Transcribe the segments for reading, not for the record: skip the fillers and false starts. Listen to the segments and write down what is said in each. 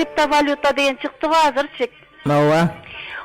криптовалюта деген чыктыбы азырчы? Ооба.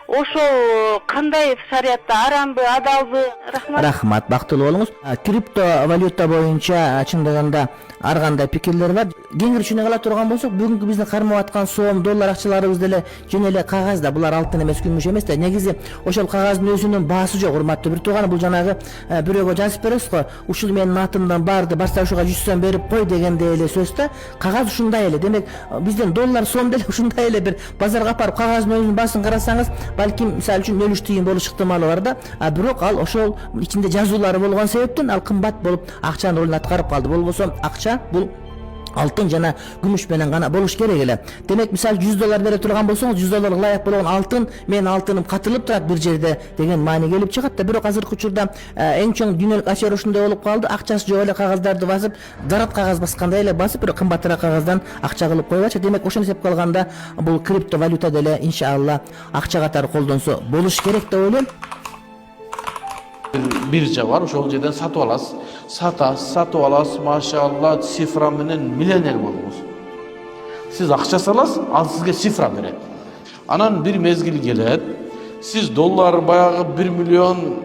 Ошол кандай шариятта арамбы, адалбы? Рахмат. Рахмат, бактылуу болуңуз. Криптовалюта боюнча чындыгында ар кандай пикирлер бар. Кеңирчүнү кала турган болсок, бүгүнкү биздин кармап аткан сом, доллар акчаларыбыз деле жөн эле кагаз да. Булар алтын эмес, күмүш эмес да. Негизи ошол кагаздын өзүнүн баасы жок, урматтуу бир тууган. Бул жанагы бирөөгө жазып бересиз го, ушул менин атымдан барды, барса ушуга 100 сом берип кой дегендей эле сөз да. Кагаз ушундай эле. Демек, биздин доллар, сом деле ушундай эле бир базарга барып кагаздын өзүнүн баасын карасаңыз, балким мисалы үчүн 0,3 тиын болуш ыктымалы бар да. Бирок ал ошол ичинде жазуулары болгон себептен ал кымбат болуп акчанын ролун аткарып калды. Болбосо акча бул алтын жана күмүш менен гана болуш керек эле. Демек, мисалы 100 доллар бере турган болсоңуз, 100 долларга ылайык болгон алтын, менин алтыным катылып турат бир жерде деген маани келип чыгат да. Бирок азыркы учурда эң чоң дүйнөлүк ачар ушундай болуп калды. Акчасы жок эле кагаздарды басып, зарат кагаз баскандай эле басып, бирок кымбатыраак кагаздан акча кылып койбачы. Демек, ошону эсепке алганда бул криптовалюта деле иншалла акча катары колдонсо болуш керек деп ойлойм. Биржа бар, ошол жерден сатып аласыз. Сатып аласыз, машалла, цифра менен миллионер болуңуз. Сиз акча саласыз, ал сизге цифра берет. Анан бир мезгил келет, сиз доллар баягы 1 миллион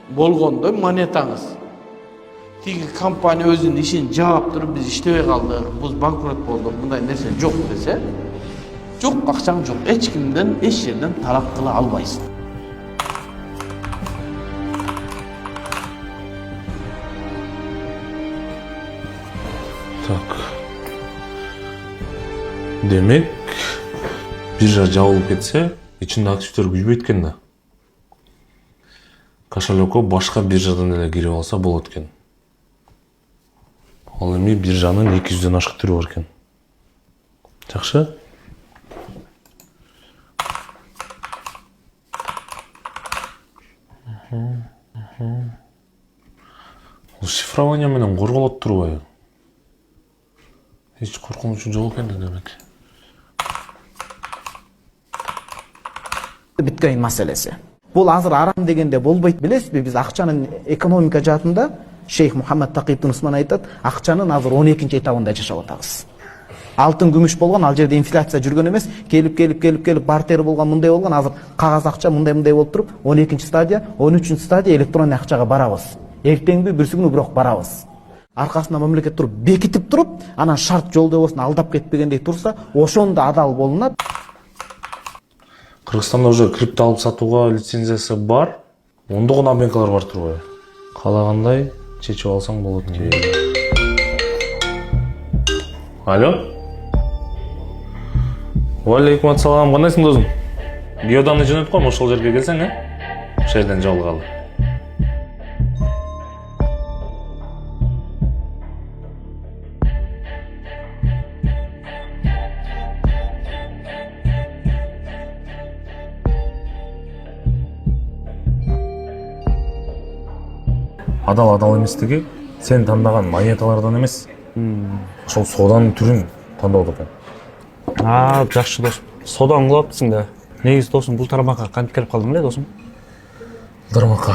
болгондой монетаңыз. Тиги компания өзүнүн ишин жаап туруп, биз иштебей калдык, биз банкрот болдук, мындай нерсе жок десе, жок, акчаң жок. Эч кимден, эч жерден талап кыла албайсың. Так. Демек, биржа жабылып кетсе, ичинде активдер күчбөйт экен да. Кошелекко башка биржадан эле кирип алса болот экен. Ал эми биржанын 200дөн ашык түрү бар экен. Жакшы? Бул шифрование менен корголот турбайбы? Hiç korkunç жок экен демек. Биткоин маселеси. Бул азыр арам дегенде болбойт, билесизби? Биз акчанын экономика жаатында Шейх Мухаммад Такиевдин Усман айтат, акчанын азыр 12-нчи этабында жашап атабыз. Алтын күмүш болгон, ал жерде инфляция жүргөн эмес, келип бартер болгон, мындай болгон, азыр кагаз акча мындай болуп туруп, 12-нчи стадия, 13-нчи стадия электронный акчага барабыз. Эртеңби бирсүгүнү бирок барабыз. Аркасында мамлекет туруп бекитип туруп, анан шарт жолдо болсун алдап кетпегендей турса, ошондо адал болунат. Кыргызстанда уже крипто алып сатууга лицензиясы бар, ондогон банкалар бар турбайбы? Каалагандай чечип алсаң болот. Алло? Валейкум ассалам, кандайсың досум? Геоданы жөнөтүп койм, ошол жерге келсең, ошол жерден жабылгалы. Адал эместиги сен тандаган монеталардан эмес, ошол соданын түрүн тандоо экен. Жакшы досум. Содан кылапсың да. Негизи досум, бул тармакка кантип келип калдың эле досум? Тармакка